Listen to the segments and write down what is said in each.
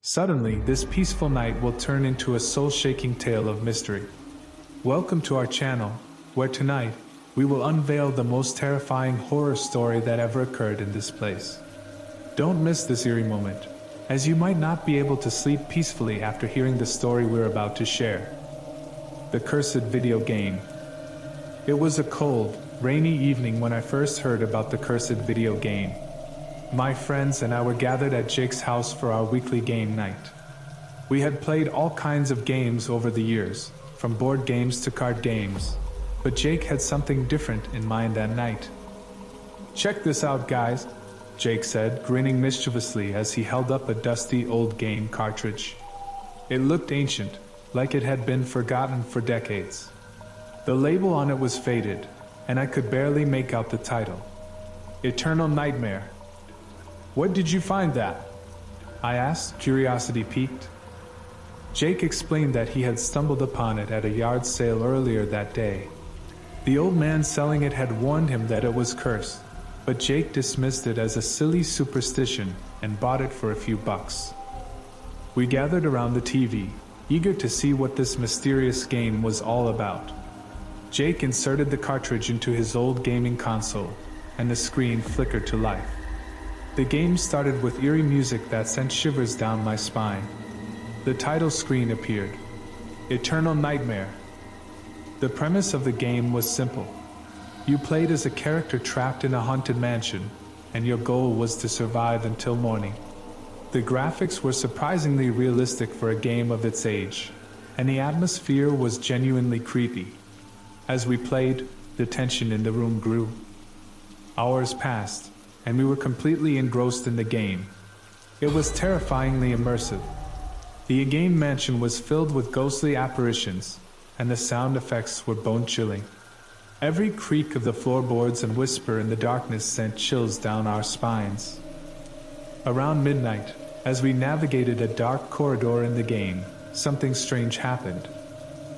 Suddenly, this peaceful night will turn into a soul-shaking tale of mystery. Welcome to our channel, where tonight, we will unveil the most terrifying horror story that ever occurred in this place. Don't miss this eerie moment, as you might not be able to sleep peacefully after hearing the story we're about to share. The Cursed Video Game. It was a cold, rainy evening when I first heard about the Cursed Video Game. My friends and I were gathered at Jake's house for our weekly game night. We had played all kinds of games over the years, from board games to card games, but Jake had something different in mind that night. "Check this out, guys," Jake said, grinning mischievously as he held up a dusty old game cartridge. It looked ancient, like it had been forgotten for decades. The label on it was faded, and I could barely make out the title. Eternal Nightmare. "What did you find that?" I asked, curiosity piqued. Jake explained that he had stumbled upon it at a yard sale earlier that day. The old man selling it had warned him that it was cursed, but Jake dismissed it as a silly superstition and bought it for a few bucks. We gathered around the TV, eager to see what this mysterious game was all about. Jake inserted the cartridge into his old gaming console, and the screen flickered to life. The game started with eerie music that sent shivers down my spine. The title screen appeared. Eternal Nightmare. The premise of the game was simple. You played as a character trapped in a haunted mansion, and your goal was to survive until morning. The graphics were surprisingly realistic for a game of its age, and the atmosphere was genuinely creepy. As we played, the tension in the room grew. Hours passed, and we were completely engrossed in the game. It was terrifyingly immersive. The game mansion was filled with ghostly apparitions, and the sound effects were bone-chilling. Every creak of the floorboards and whisper in the darkness sent chills down our spines. Around midnight, as we navigated a dark corridor in the game, something strange happened.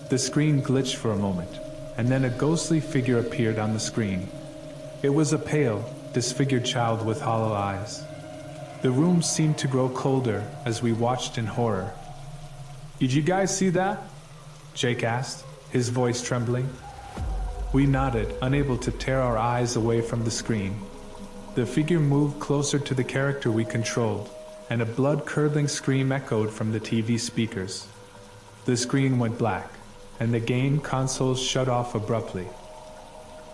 The screen glitched for a moment, and then a ghostly figure appeared on the screen. It was a pale, disfigured child with hollow eyes. The room seemed to grow colder as we watched in horror. "Did you guys see that?" Jake asked, his voice trembling. We nodded, unable to tear our eyes away from the screen. The figure moved closer to the character we controlled, and a blood-curdling scream echoed from the TV speakers. The screen went black, and the game console shut off abruptly.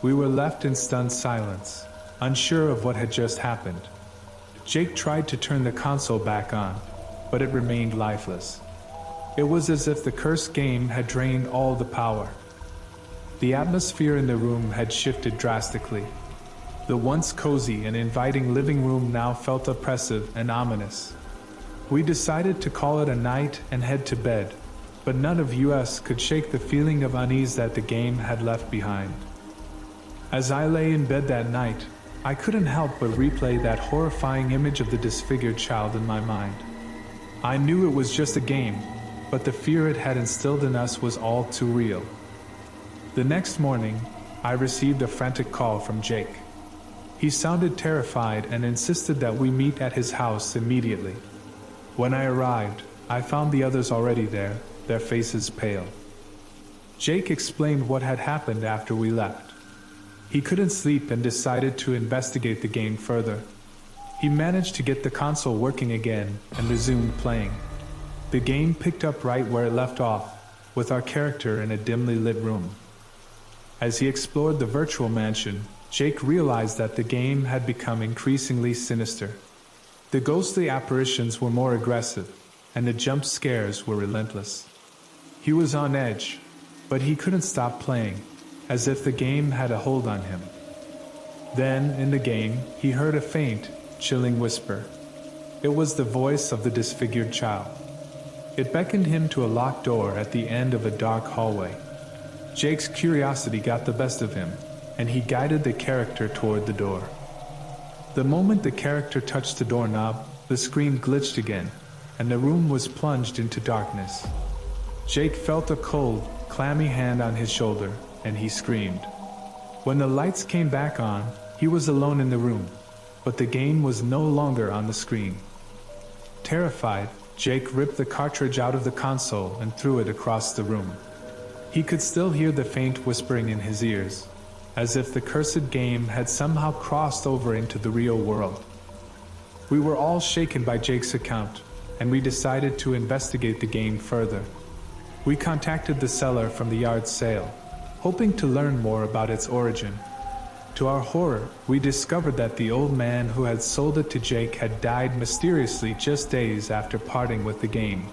We were left in stunned silence, unsure of what had just happened. Jake tried to turn the console back on, but it remained lifeless. It was as if the cursed game had drained all the power. The atmosphere in the room had shifted drastically. The once cozy and inviting living room now felt oppressive and ominous. We decided to call it a night and head to bed, but none of us could shake the feeling of unease that the game had left behind. As I lay in bed that night, I couldn't help but replay that horrifying image of the disfigured child in my mind. I knew it was just a game, but the fear it had instilled in us was all too real. The next morning, I received a frantic call from Jake. He sounded terrified and insisted that we meet at his house immediately. When I arrived, I found the others already there, their faces pale. Jake explained what had happened after we left. He couldn't sleep and decided to investigate the game further. He managed to get the console working again and resumed playing. The game picked up right where it left off, with our character in a dimly lit room. As he explored the virtual mansion, Jake realized that the game had become increasingly sinister. The ghostly apparitions were more aggressive, and the jump scares were relentless. He was on edge, but he couldn't stop playing, as if the game had a hold on him. Then, in the game, he heard a faint, chilling whisper. It was the voice of the disfigured child. It beckoned him to a locked door at the end of a dark hallway. Jake's curiosity got the best of him, and he guided the character toward the door. The moment the character touched the doorknob, the screen glitched again, and the room was plunged into darkness. Jake felt a cold, clammy hand on his shoulder, and he screamed. When the lights came back on, he was alone in the room, but the game was no longer on the screen. Terrified, Jake ripped the cartridge out of the console and threw it across the room. He could still hear the faint whispering in his ears, as if the cursed game had somehow crossed over into the real world. We were all shaken by Jake's account, and we decided to investigate the game further. We contacted the seller from the yard sale, hoping to learn more about its origin. To our horror, we discovered that the old man who had sold it to Jake had died mysteriously just days after parting with the game.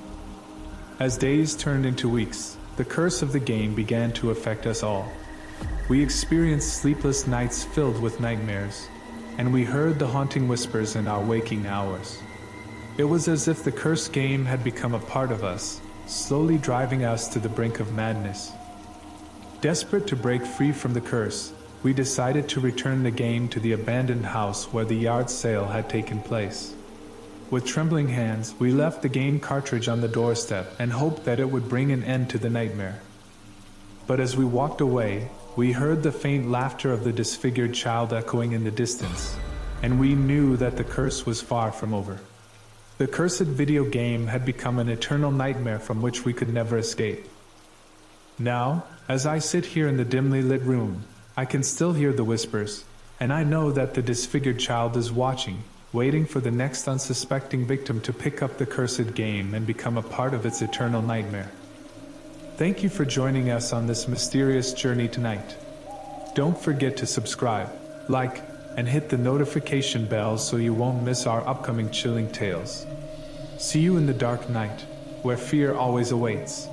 As days turned into weeks, the curse of the game began to affect us all. We experienced sleepless nights filled with nightmares, and we heard the haunting whispers in our waking hours. It was as if the cursed game had become a part of us, slowly driving us to the brink of madness. Desperate to break free from the curse, we decided to return the game to the abandoned house where the yard sale had taken place. With trembling hands, we left the game cartridge on the doorstep and hoped that it would bring an end to the nightmare. But as we walked away, we heard the faint laughter of the disfigured child echoing in the distance, and we knew that the curse was far from over. The cursed video game had become an eternal nightmare from which we could never escape. Now, as I sit here in the dimly lit room, I can still hear the whispers, and I know that the disfigured child is watching, waiting for the next unsuspecting victim to pick up the cursed game and become a part of its eternal nightmare. Thank you for joining us on this mysterious journey tonight. Don't forget to subscribe, like, and hit the notification bell so you won't miss our upcoming chilling tales. See you in the dark night, where fear always awaits.